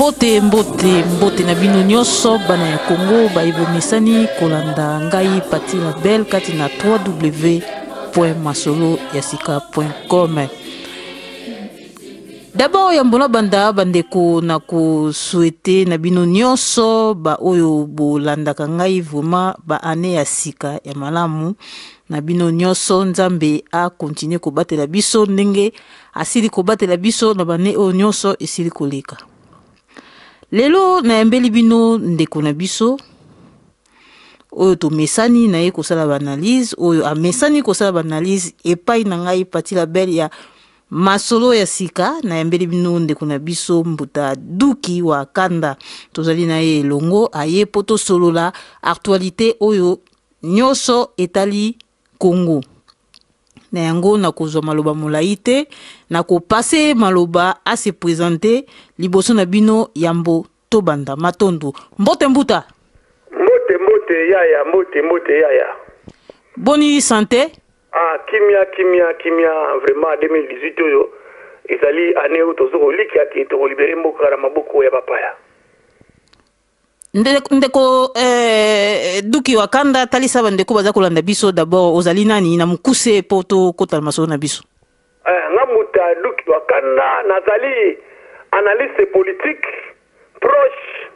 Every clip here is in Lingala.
Mbote na bino nyonso bana ya Congo baibomisani kolanda ngai Pati Label kati na www.masoloyasika.com. D'abord yambona banda bandeko na ko souhaiter na bino nyonso ba oyo bolandaka ngai vraiment ba ane ya sika ya malamu na bino nyonso. Nzambe a continuer ko batela biso ndenge asili ko batela biso na bane oyo nyonso esili koleka. Lelo na yambeli bino ndeko na biso oyo to mesani na ye kosala ba analyse oyo a mesani kosala ba analyse epai na ngai Pati Label ya masolo ya sika. Na yambeli bino ndeko na biso Mbuta Duki wa Kanda tozali na ye longo aye poto solola actualité oyo nyonso etali Congo. Na yango na kozwa maloba molai te na ko passer maloba a se présenter liboso na bino yambo to banda matondo mbote Mbuta. Mbote yaya Boni santé. Kimia vraiment 2018 oyo ezali année où tozoko likia ki to libérer mboka na maboko ya bapaya. Ndeko Duki wa Kanda talisa bandeko baza kolanda biso d'abord ozali nani na mukuse poto kota masolo na biso. Ngamuta Duki wa Kanda nazali analyste politique proche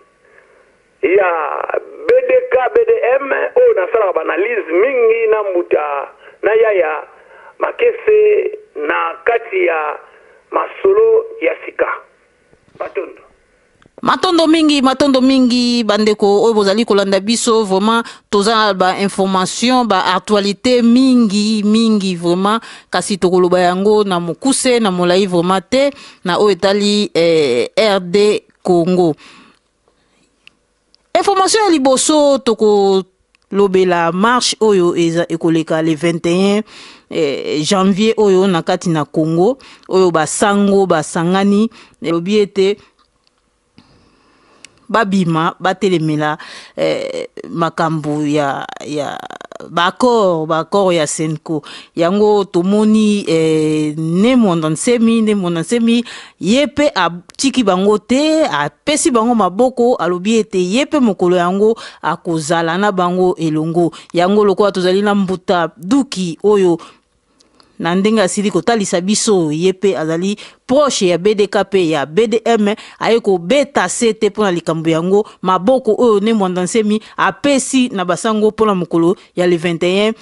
ya BDK BDM o nasala ba analyse mingi na muta na yaya makese na kati ya masolo ya sika matondo mingi bandeko oyo bozali kolanda biso vraiment toza ba information ba actualité mingi vraiment kasi tokoloba yango na mokuse na molai vraiment te na oyo etali RD Congo. Information ya liboso toko lobela marche oyo eza ekoleka le 21 janvier oyo na kati na Congo oyo basango basangani lobi ete babima batelemela makambo ya bakor ya Senko yango tomoni ne mondansemi yepe a tiki bango te a pesi bango maboko alobi ete yepe mokolo yango akozala na bango elongo yango lokola tozali na Mbuta Duki oyo na ndenge asili kotalisa biso yepe azali proche ya BDKP ya BDM ayeko beta sete pona likambo yango maboko oyo ne mwandansemi apesi na basango pona mokolo ya le 21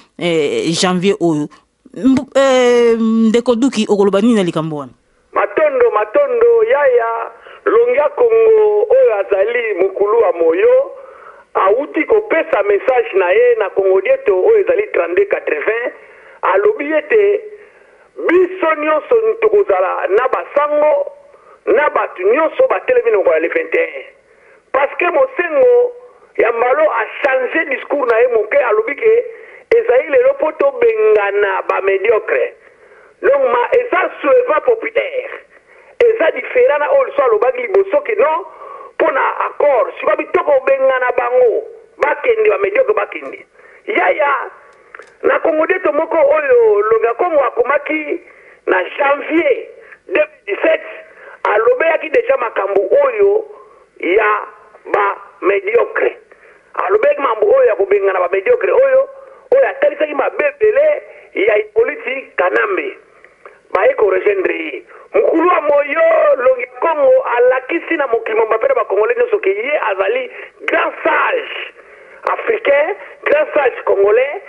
janvier oyo. Ndeko Duki okoloba nini na likambo wana? Matondo yaya longia Congo oyo azali mukulu wa moyo auti kopesa message na ye na Congo dieto oyo ezali 3280 alobi ete biso nyonso tokozala na basango na batu nyonso batelemi na le 21 parce que mosengo ya malo a changé discours na ye moke alobi ke ezali lelo po tobengana bamediocre donc ma eza soulèvement populaire eza différent na oyo so alobaki liboso ke non mpona accord sikoyo bitoko obengana bango bakende bamediocre bakende yaya na Congo deto moko oyo longa Congo akomaki na janvier 2017 alobeyaki deja makambo oyo ya ba mediocre alobeyaki mambo oyo ya kobengana ba mediocre oyo atalisaki mabebele ya Hippolyte Kanambe baye ko rejoindre mukulu wa moyo longa Congo alakisi na mokimo mbapela ba congolais nyonso ke ye azali grand sage africain grand sage congolais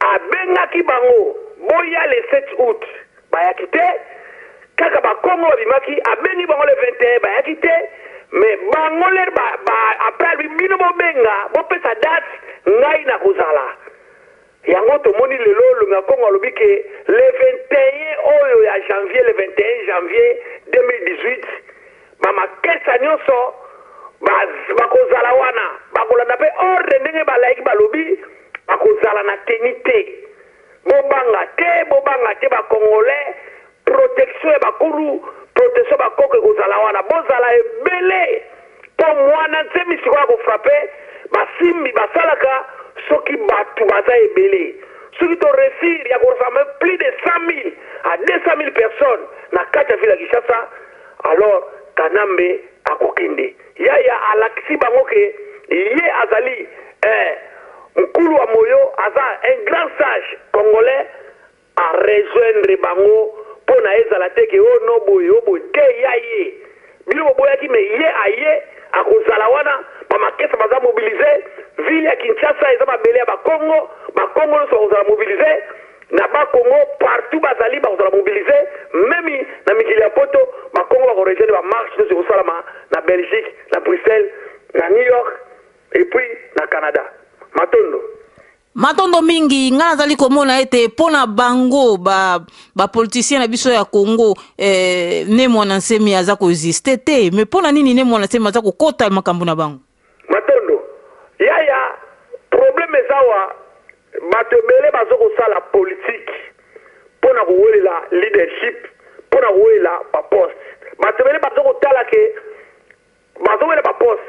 abengaki bango boya le 7 août bayaki te kaka bakongo babimaki abengi bango le 21 bayaki te mais bango ler après bino bobenga bopesa date ngai na kozala yango tomoni lelo longa Congo alobi ke le 21 oyo ya janvier le 21 janvier 2018 bamakesa nyonso bakozala wana bakolanda mpe ordre ndenge balayaki balobi bakozala na tenite bobanga te bakongolais protection ya bakulu protection bakoke kozala wana bozala ebele po mwana nzemi sikoyo kofrape basimbi basalaka soki batu baza ebele soki to réussir ya korassemble plus de 100 000 à 200 000 personnes na kati ya ville ya Kinshasa alors Kanambe akokende yaya alakisi bango ke ye azali mkulu wa moyo aza un grand sage congolais a rejoindre bango pona ezala te ke o no boye te yaye bilo boyaki me ye aye akozala wana bamakesa baza mobilize ville ya Kinshasa eza mabele ya bakongo nyonso bakozala mobilize na bakongo partout bazali bakozala mobilize memi na mikili ya poto bakongo bakorejoindre bamarche nyonso ekosalama na Belgique na Bruxelles na New York et puis na Canada matondo mingi nga nazali komona ete pona bango ba politicien na biso ya Congo ne mwana nsemi aza ko existe te mais pona nini ne mwana nsemi aza ko kota makambo na bango matondo yaya problème ezawa bato ebele bazoko sala politique pona kowelela leadership pona kowelela baposte bato ebele bazoko tala ke bazowelela baposte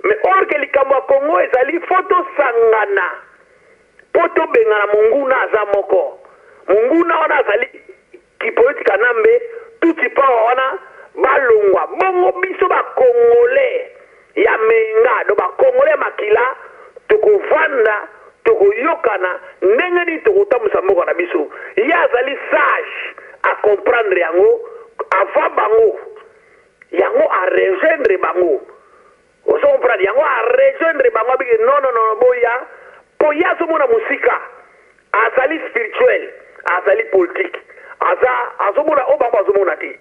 mais or ke likambo ya Congo ezali foto sangana poto bengana munguna aza moko munguna wana azali kipolitika nambe tuti pawa wana balongwa bongo biso bakongole ya menga do bakongole makila tokovanda tokoyokana ndenge nini tokotambusa mboka na biso ye azali sage a comprendre yango avant bango yango a rejoindre bango ozo comprendre yango a rejoindre bango abike non boya po ya azomona musika azali spirituel azali politique azomona o bango azomona te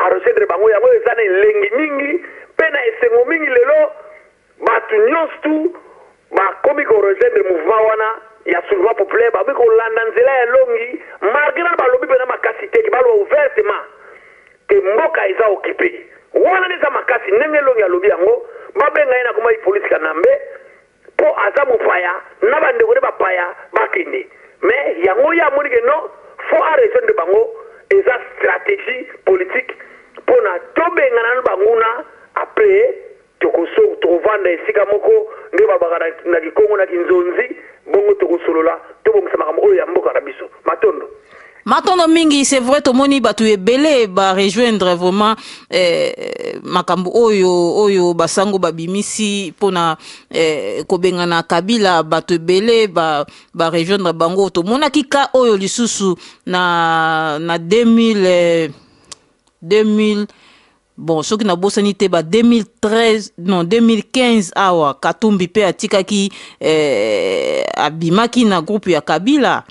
a rejoindre bango yango eza na elengi mingi mpe na esengo mingi lelo bato nyonso tu bakomi korejoindre mouvement wana ya soulèvement populaire bakomi kolanda nzela ya longi malgré na balobi mpena makasi teki baloba ouvertement ke mboka eza okipe wana nde eza makasi ndenge elongi alobi yango babenga ye na koma ipolitika nambe po aza mopaya na bandeko nde bapaya bakende mais yango ye amoni ke non fo arejoindre bango eza stratégie politique mpona tobengana no banguna apres tokovanda esika moko nde babaka na kikongo na kinzonzi bongo tokosolola tobongisa makambo oyo ya mboka na biso matondo mingi c'est vrai tomoni bato ebele ba rejoindre vraiment makambo oyo basango babimisi pona kobengana Kabila bato ebele ba rejoindre bango tomonaki ka oyo lisusu na 2000 bon soki na bosani te ba 2015 awa Katumbi pe atikaki abimaki na groupe ya Kabila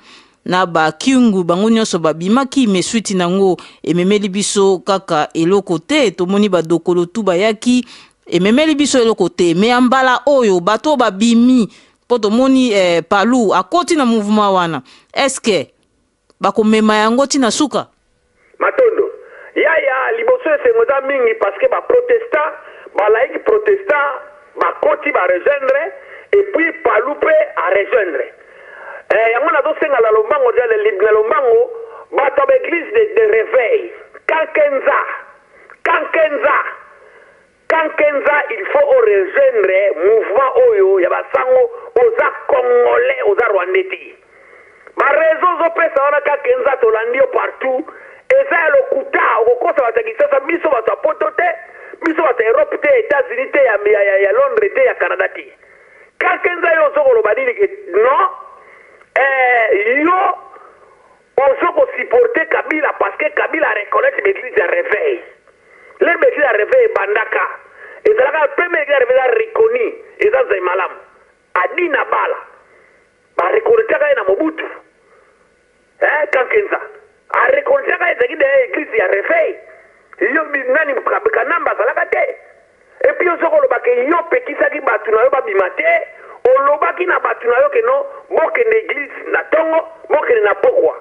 na ba kiungu bango nyonso babimaki me suite nango ememeli biso kaka eloko te tomoni ba dokolo tu bayaki ememeli biso eloko te me ambala oyo bato babimi po tomoni palu akoti na mouvement wana eske bakomema yango tina suka matondo yaya liboso esengo za mingi parce que ba protestant ba laïque protestant bakoti ba rejoindre et puis palu pe a rejoindre yango nazosenga la lombango dia le lombango bato ba église de réveil kankenza il faut rejoindre mouvement oyo ya basango oza congolais oza rwandais ba réseaux opesa wana kankenza tolandio partout eza ya lokuta okokosa bato ya Kinshasa biso bato ya poto te biso bato ya Europe te États-Unis te ya Londres te ya Canada te kankenza yo ozokoloba nini ke non yo ozokosupporte Kabila parce que Kabila reconnaître l'église ya réveil l'église ya réveil bandaka ezalaka première église ya réveil ya rikoni eza zai malamu adina bala barekonetaka ye na Mobutu kankenza arekonetaka ezalaki de église ya réveil yo nani kanamba azalaka te epuis ozokolobaka yo pekisaki bato na yo babima te olobaki na bato na yo keno bokende église na ntongo bokende na pokwa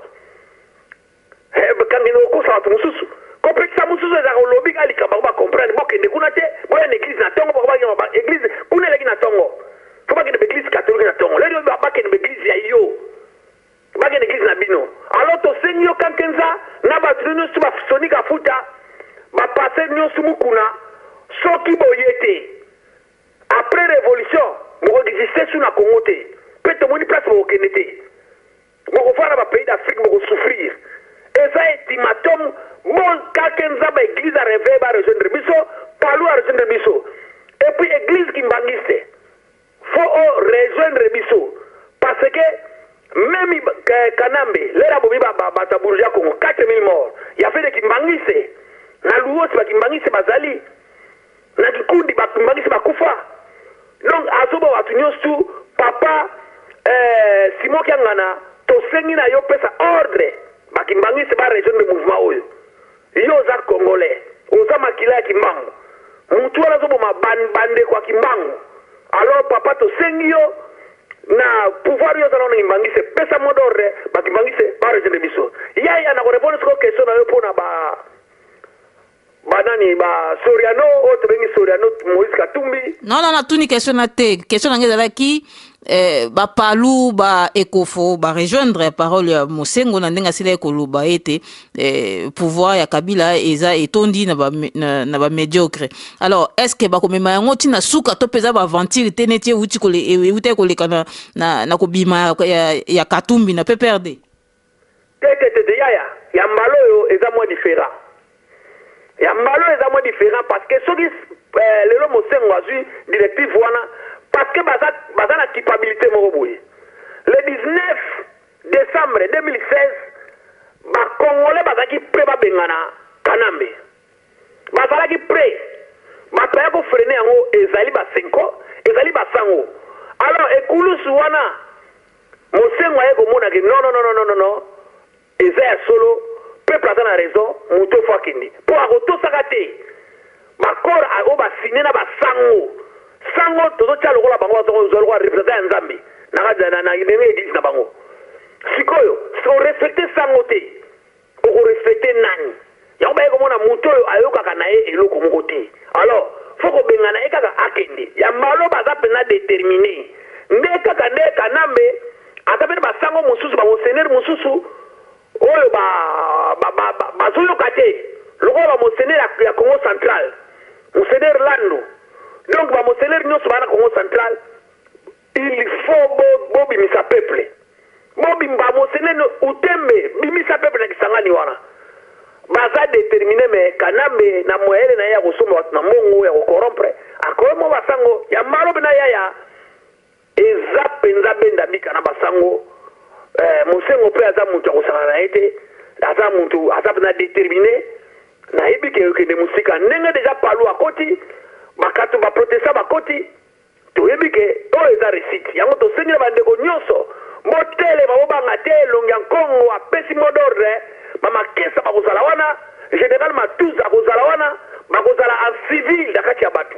kangende okosa bato mosusu kopekisa mosusu ezaka olobi alika bango bacomprendre bokende kuna te boya na église na ntongo bako église kuna eleki na ntongo fo bakende baéglise catholique na ntongo lelo bakende baéglise ya yo bakende église na bino alors tosengi yo kankenza na bato nyonso basonika futa bapaster nyonso mukuna soki boye te après révolution bokoexiste su na Congo te mpe tomoni place bokokende te bokofana bapays d'Afrique bokosouffrir eza ultimatum bo kankenza baéglise ya réveil barejoindre biso palu à rejoindre biso et puis église kimbangiste faut rejoindre biso parce que même Kanambe l'era bobi bataburuja Congo 4000 morts il y a fait des kimbangiste na luosi bakimbangiste bazali na kikundi bakimbangiste bakufa donc azoba watu nyonso papa Simon Kiangana tosengi na yo pesa ordre bakimbangiste ba rejoindre mouvement oyo yo za congolais oza makila ya kimbangu mutu wana azoboma bande kwa kimbangu alors papa tosengi yo na pouvoir yo zana ngimbangise pesa modore bakimbangise ba rejoindre biso yaya na ko répondre sur question na yo pona banani ba Soriano o tobengi Soriano Moïse Katumbi non tuni question na te question na ngeza ki ba palu ba ekofo ba rejoindre parole ya Mosengo na ndenga sila ekoluba ete pouvoir ya Kabila eza etondi na ba médiocre alors est-ce que ba komema yango tina suka to peza ba aventure teneti uti ko le koleka na ko bima ya Katumbi na PPRD tete ya mbalo yo eza moins différent ya mbalo eza moins différent parce que soki lelo Mosengo azui directive wana parce que baza na culpabilité moko boye le 19 décembre 2016 bakongolais bazalaki prêt babengana Kanambe bazalaki prêt bato ya kofrene yango ezali basenko ezali basango alors ekulusu wana Mosengo aye komona ke non eza ya solo peuple aza na raison moto fo akende mpo akotosaka te bakor oyo basine na basango sango tozotia lokola bango bazozwa lokola representant ya nzambe na ndenge eglise na bango sikoyo orespecte sango te okorespecte nani yango baye komona moto oyo ayokaka na ye eloko moko te alors fo kobengana ye kaka akende ya malo baza mpenza déterminé nde kaka nde Kanambe ata pene basango mosusu bamosenere mosusu oyo bazoyoka te lokola bamosenere ya Congo central mosenere Lando donc bamosenere nyonso bana Congo central il faut bobimisa peuple bobimba mosenere utembe bimisa peuple na kisangani wana baza déterminé mais Kanambe na moyele na ye ya kosomba na mbongo ya kokorompre akoyemo basango ya malobe na yaya eza mpenza benda bika na basango Mosengo mpe aza mutu akosala na ye te aza mutu aza mpenza déterminé nayebi ke okende mosika ndenge deja palu akoti bakato baprotesta bakoti toyebi ke oyo eza réussite yango tosengeli bandeko nyonso motele babobanga te elongi ya Nkongo apesi mot d'ordre bamakesa bakozala wana général Matuza akozala wana bakozala en civil na kati ya bato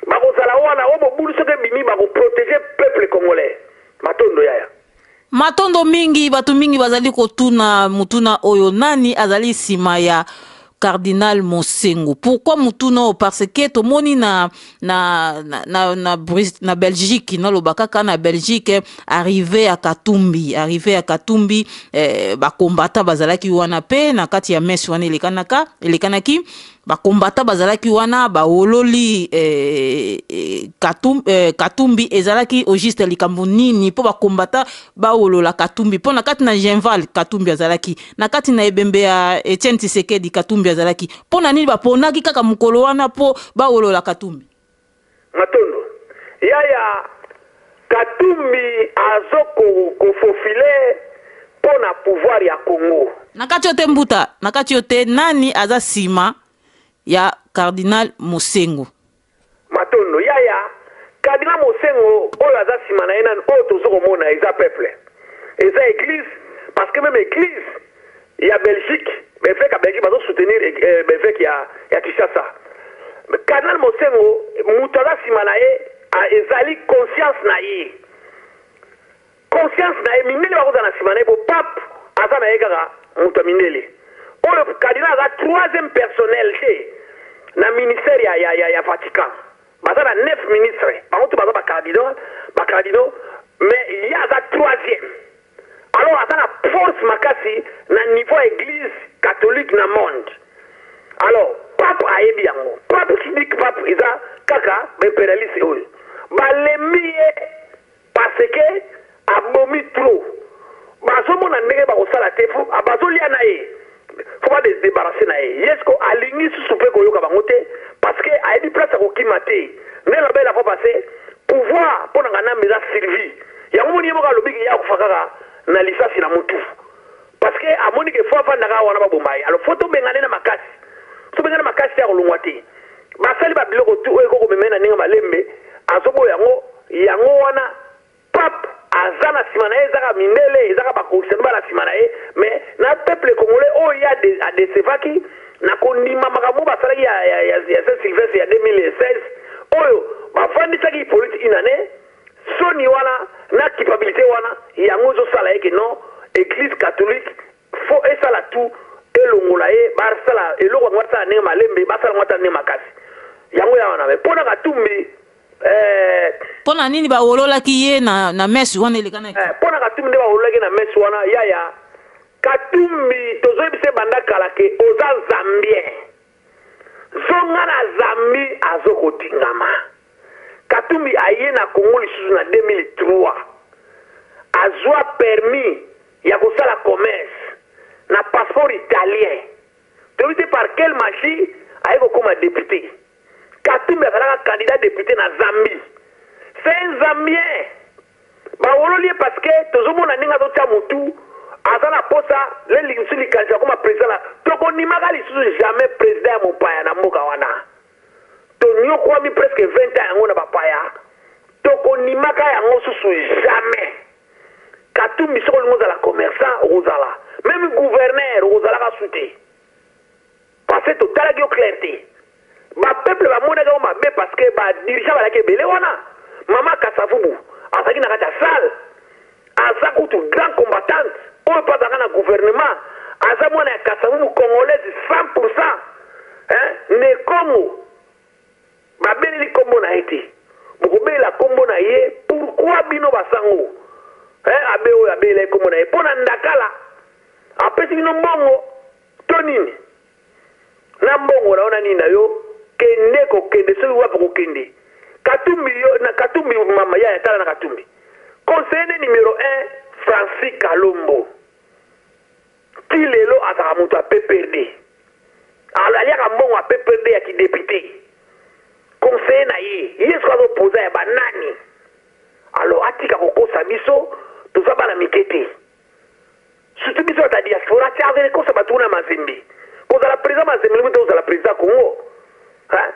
bakozala wana oyo mobulu soki ebimi bakoprotege peuple congolais matondo yaya matondo mingi bato mingi bazali kotuna mutuna oyo nani azali nsima ya Cardinal Mosengo. Pourquoi mutuna? Parce que to moni na Belgique, na lobaka na Belgique arrivé à Katumbi ba kombata bazalaki wana pe na kati ya messe wana elekanaki ba kombata bazalaki wana ba ololi Katumbi ezalaki au juste likambo nini po ba kombata ba olola Katumbi po na kati na Genval Katumbi azalaki na kati na ebembe ya Etienne Tshisekedi Katumbi azalaki po na nini ba ponaki kaka mukolo wana po ba olola Katumbi matondo yaya Katumbi azoko kofofile po na pouvoir ya Congo na kati yote mbuta na kati yote nani aza sima ya Cardinal Mosengo matondo yaya Cardinal Mosengo oyo aza sima na yena oyo tozokomona eza peuple eza église parce que même église ya Belgique befek ya Belgique bazo soutenir befek ya Kinshasa Cardinal Mosengo mutu aza sima na ye ezali conscience na ye mindele bakoza na sima na ye po pape aza na ye kaka mutu ya mindele oyo Cardinal aza troisième personnel te na ministère ya Vatican baza na 9 ministres bango to baza bacardinaux mais ye aza troisième alors aza na force makasi na niveau église catholique na monde alors pape ayebi yango pape kidiki pape eza kaka baimpérialiste oyo balemi ye parce que abomi trop bazomona ndenge bakosala te bazolia na ye faut pas débarrasser na ye yesko alingi susu pe koyoka bango te parce que timate mais la belle a pas passé pouvoir pour ngana meza servi ya ngoni mo ka lobiki ya kufakaka na lisasi na mutu parce que amoni ke fo fa ndaka wana babombai alors photo bengane na makasi so bengane makasi ya kolongwa te basali ba biloko tu oyo ko memena ninga malembe azobo yango wana pap azana simana ezaka mindele ezaka bakosenu bala simana mais na peuple congolais oyo ya a desevaki na kondima makambo basalaki ya Sylvestre ya 2016 oyo bafandisaki politique inane soni wana na capabilité wana yango zosala yeke non église catholique faut esala tout elongola ye basala eloko ngo basala ndenge malembe basala ngo ndenge makasi yango ya wana me pona Katumbi pona nini bawololaki ye na messe wana elekana pona Katumbi nde bawololaki na messe wana yaya Katumbi tozoyebisa banda kala ke oza zambien zonga na zambi azokotingama Katumbi aye na Congo lisusu na 2003 azwa permis ya kosala commerce na passeport italien toyebite par quelle magie aye kokoma député Katumbi azalaka candidat député na Zambie c'est un zambien bawololi parce que tozomona ndenge azotia motu aza na posa le lisusu likanisa koma président la tokonimaka lisusu jamais président ya mopaya na mboka wana tonyokwami presque 20 ans yango na bapaya tokonimaka yango susu jamais Katumbi soko lingo ozala commerçant okozala même gouverneur okozalaka sute parce que totalaki yo clarté bapeuple bamonaka yo mabe parce que badirigant balaki ebele wana mama Kasavubu azalaki na kati ya salle aza kutu grand combattante oyo mpo azalaka na gouvernement aza mwana ya Kasavubu congolaise 100% ne kongo babeleli kombo na ye te bokobelela kombo na ye pourquoi bino basango abe oyo abeleli kombo na ye mpo na ndakala apesi bino mbongo to nini na mbongo naona nini na yo kende kokende soki wapi kokende Katumbi mama ya tala na Katumbi conseiller numéro 1 Francis Kalombo kilelo azaka mutu a PPRD aliaka mbongo a PPRD ya kidéputé conseiller na ye soki azopoza ya banani alors atika kokosa biso toza bana mike te surtout biso ta diaspora ti avele kosa bato na Mazembe kozala président Mazembe limo te ozala président Congo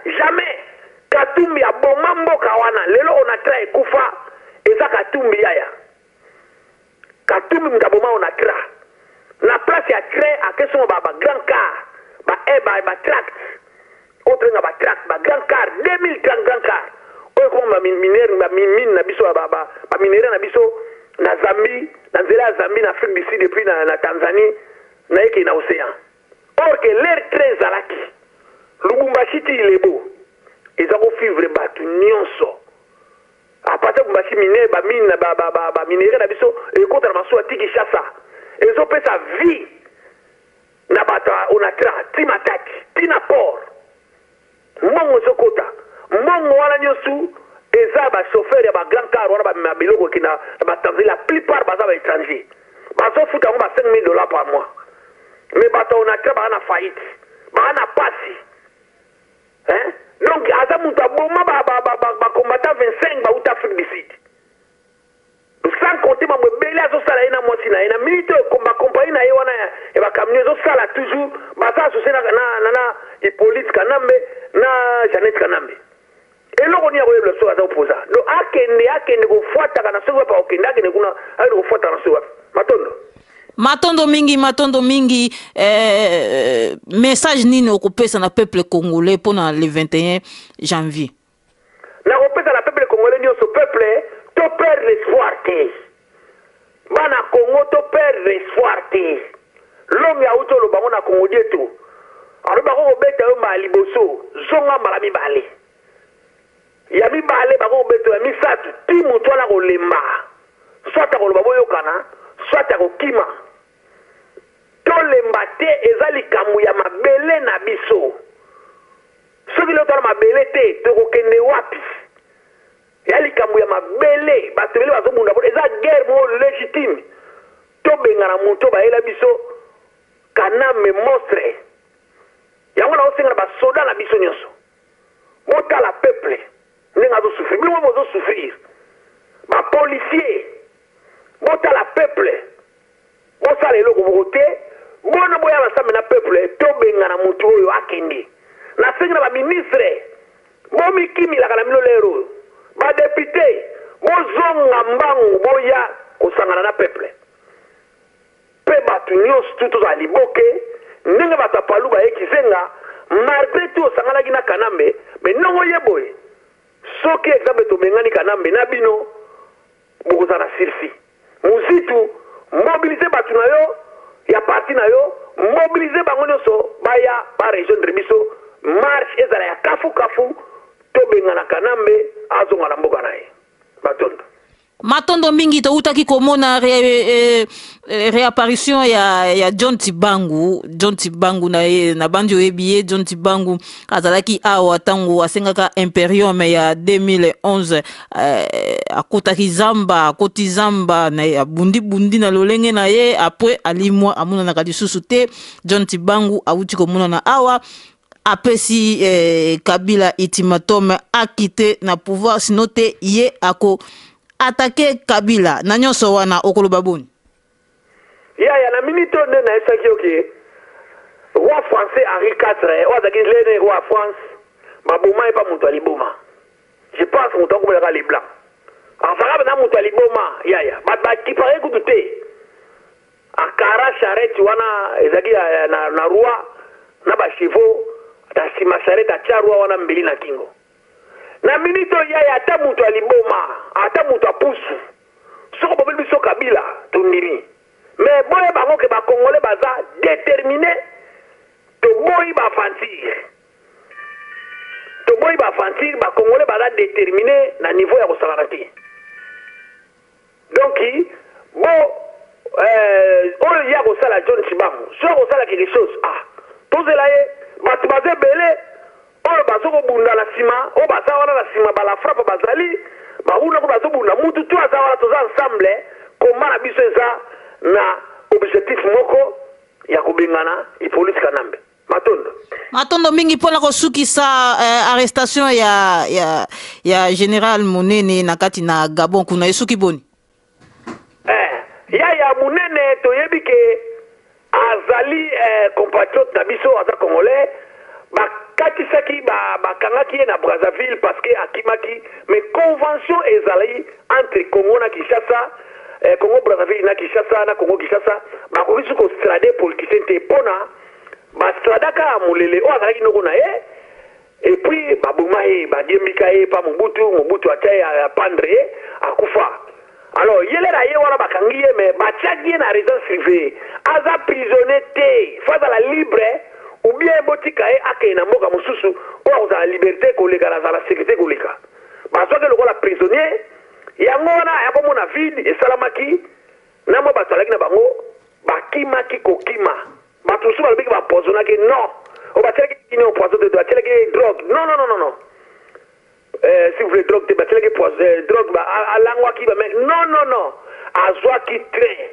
jamais Katumbi aboma mboka wana lelo onatra ekufa eza Katumbi yaya Katumbi mtaboma onatra na place ya train akeso ba grand car ba tract autre nga ba tract ba grand car 2030 grand car oyo ko ba minere ba mine na biso ba minere na biso na Zambie na nzela ya Zambie na Afrique du Sud depuis na Tanzanie na yeke na océan or que l'air très zalaki Lubumbashi ti ilebo eza ko vivre batu nyonso apata Lubumbashi mine ba mine ba minere na biso e kontra maso atiki chassa ezo pesa vie na bata onatra timataki tina port mbongo zokota mbongo wana nyonso eza ba chauffeur ya ba grand car wana ba biloko kina ba tanzi la plupart baza ba étranger bazo futa ngo ba $5,000 par mois mais bata onatra ba na faillite ba na pasi donc aza mutu aboma ba combattant 25 ba uta Afrique du Sud sans compter ma mobile azosala ye na mwasi na ye na milite compagnie na ye wana ya bacamion ezosala toujours baza associe na Hippolyte Kanambe na Jeannette Kanambe eloko ni akoyebela soki aza opoza donc akende kofuataka na soki wapi akende akende kuna akende kofuataka na soki wapi matondo mingi message nini okopesa na peuple congolais pona le 21 janvier nakopesa na peuple congolais nyonso peuple to perdre l'espoir te bana Congo to perdre l'espoir te longi auto lo bango na Congo dieto alo bako kobeta yo ma liboso zonga mala mibale ya mibale bako kobeta ya misatu ti mutu ala kolemba swata koloba boyokana swata kokima tolemba te eza likambo ya mabele na biso soki leo tala mabele te tokokende wapi ya likambo ya mabele bato bele bazomunda eza guerre mo légitime tobengana moto bayela biso Kanambe monstre yango na osengana basoda na biso nyonso botala peuple Kindi na senga ba ministre bomi kimila kana milo lero ba député bozonga mbangu boya kosangana na peuple pe batu nyonso tutu za liboke ndenge batapalu ba ekizenga malgré tout osangana na kanambe mais nongo yeboye soki exemple tomengani kanambe na bino bokozana sirsi muzitu mobiliser batu na yo ya parti na yo mobiliser bango nyonso baya ba rejoindre biso marche ezala ya kafu tobengana kanambe azonga na mboka na ye Matondo. Matondo mingi to utaki komona réapparition ya John Tibangu na bandi oyebiye John Tibangu azalaki awa tango asengaka Imperium ya 2011 akotaki zamba na ya bundi na lolenge na ye après alimwa amuna na kadisusu te John Tibangu awuti komona na awa apesi Kabila ultimatum akite na pouvoir sinote ye ako attaquer Kabila na nyonso wana okolo baboni ya na minute ne na esaki oke roi français Henri IV ozaki lene roi France maboma pa mutu aliboma je pense mutu akomelaka les blancs afaka na mutu aliboma ya ba ki pare kutute akara charrette wana ezaki na roi na ba chevaux ta sima charrette acharwa wana mbili na kingo na minute ya ata mutu aliboma ata mutu apusu soko bobeli biso Kabila tondiri mais boye bango ke ba congolais baza déterminé to boyi ba fantir ba congolais baza déterminé na niveau ya kosala te donc oyo ya kosala John Tibangu so kosala quelque chose tozela ye batu baze belé oyo bazoko bunda na sima o baza wana na sima bala frappe bazali bauna ko bazobunda mutu tu aza wana toza ensemble koma na biso eza na objectif moko ya kubingana ipolisi kanambe Matondo mingi pona kosukisa arrestation ya General Munene na kati na Gabon kuna esuki boni ya Munene toyebike azali compatriote na biso aza congolais bakatisaki bakangaki na Brazzaville parce que akimaki mais convention ezali entre Congo na Kinshasa Congo Brazzaville na Kinshasa na Congo Kinshasa bakoki ko strade politicien te pona ba stradaka mulele o azali noko na ye et puis babuma ye badiembika ye pa Mobutu atia pendre akufa alors yele na ye wana bakangi ye mais batiaki na résidence privée aza prisonnier te face à la libre ou bien botika ye akei na mboka mosusu o akozala liberté koleka na la sécurité koleka bazwaki lokola prisonnier yango wana yakomona vide esalamaki na mwa bato alaki na bango bakimaki kokima bato mosusu balobiki bapoisonaki non o batielaki kini opoison te batielaki drogue non si vous voulez drogue te batielaki drogue alangwaki bame non azwaki train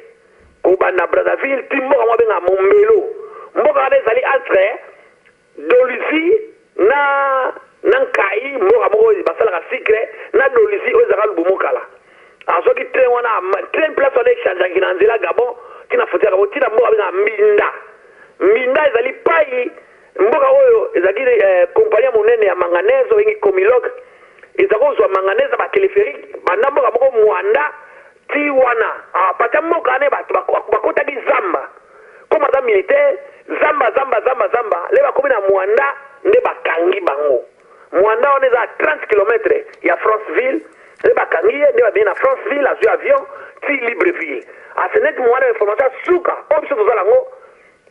kobanda Brazzaville ti mboka mwa benga Mombelo mboka wana ezali entre Dolisie na Nkai mboka moko basalaka sikre na Dolisie oyo ezalaka lubumokala azwaki train wana train place wana echangeaki na nzela Gabon tina foti ya Gabon tina mboka benga Mbinda ezali pai mboka oyo ezalaki kompania monene ya manganese oyengi Comilog ezalaki kozwa manganese bateleferique banda mboka moko Mwanda ti wana pata mboka ane bato bakotaki zamba koma za militaire zamba le bakomi na Mwanda nde bakangi bango Mwanda wana eza 30 km ya Franceville nde bakangi ye nde babie na Franceville azwi avion ti Libreville aseneti Mwanda information suka oyo biso tozala yango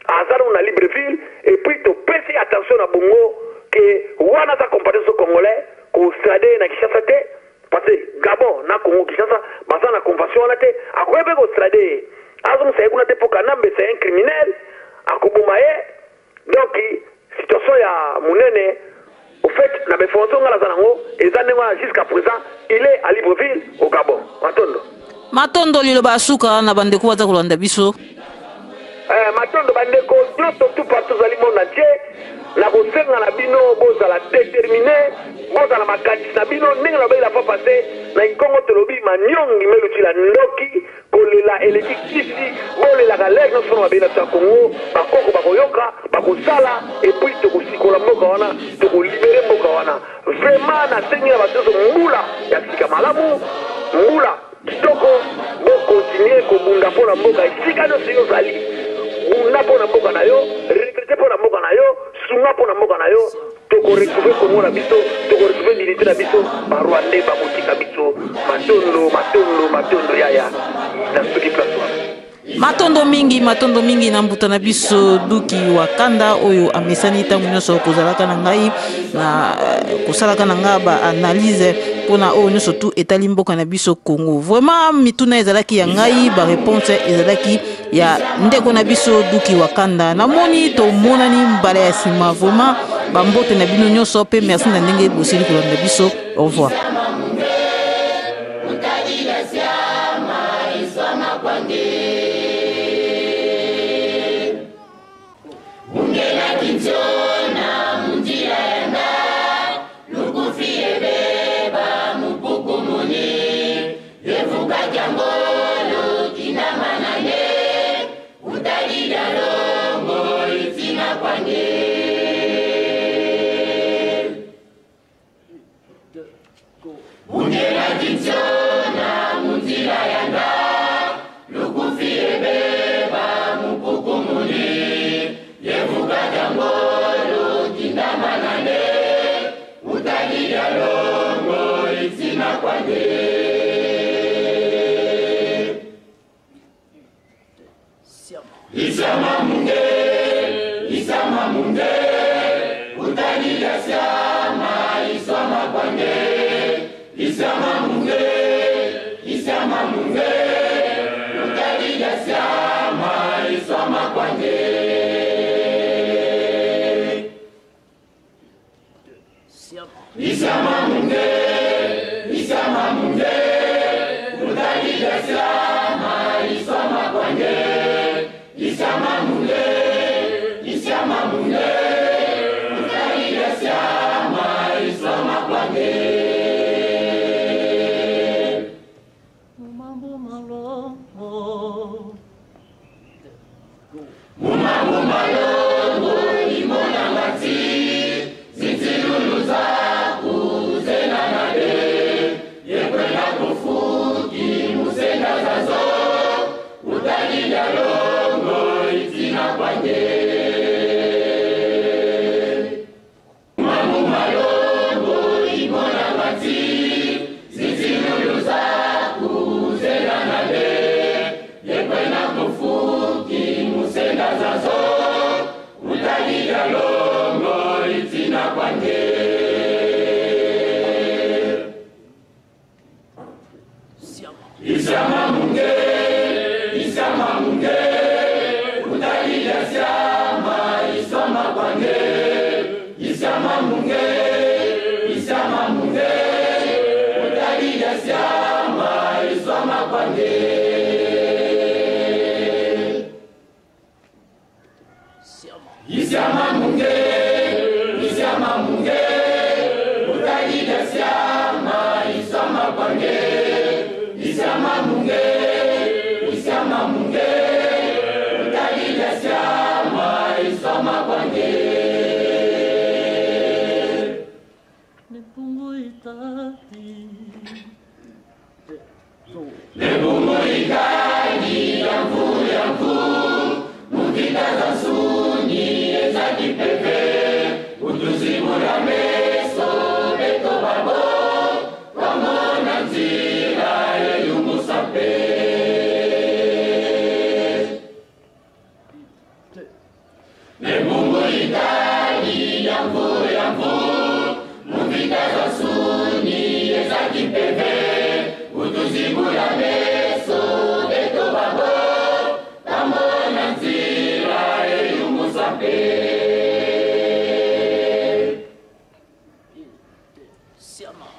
azala na Libreville et puis topesi attention na bongo ke wana za comparaison congolais ko strade na Kinshasa te parce que Gabon na Congo Kinshasa baza na convention wana te akoyebe ko strade azum sa ekuna te poka nambe c'est un criminel akobuma ye donc situation ya Munene au fait na befonso ngala zanango ezanenga jusqu'à présent il est à Libreville au Gabon Matondo lilo basuka na bandeko baza kolanda biso matondo bandeko nyonso tu partout ozali mona tie na kosenga na bino bozala déterminé bozala makanisi na bino ndenge na bayela fa passé na nkongo tolobi manyongi melutila ndoki kolela eleki kisi bolelaka lere nyonso na mabe na biso ya kongo bakoko bakoyoka bakosala epuis tokosikola mboka wana tokolibere mboka wana vraiment nasengi na bato nyonso mbula ya sika malamu mbula kitoko bokontinue kobunda mpo na mboka esika nyonso yo ozali bunda mpo na mboka na yo retraite mpo na mboka na yo sunga mpo na mboka na yo tokoretrouve kongo na biso tokoretrouve dignité na biso barwande bakotika biso matondo yaya na soki place wana matondo mingi na mbuta na biso duki wakanda oyo amesani ntango nyonso kozalaka na ngai na kosalaka na ngai baanalyse mpona oyo nyonso tu etali mboka na biso Congo. Vraiment mituna ezalaki ya ngai bareponse ezalaki ya ndeko na biso duki wakanda namoni tomonani mbala ya nsima. Vraiment bambote na bino nyonso mpe merci na ndenge bosili kolanda biso. Au revoir.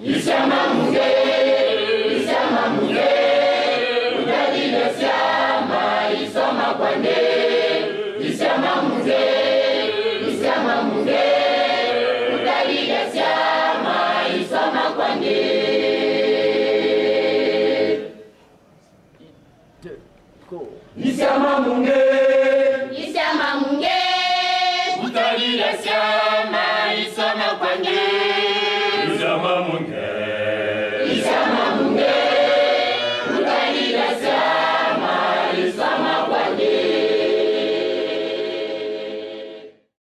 Isama munge, udadida siama, isama kwande. Isiama munge, utaliga siama, isama kwange. Isiama munge, utaliga siama.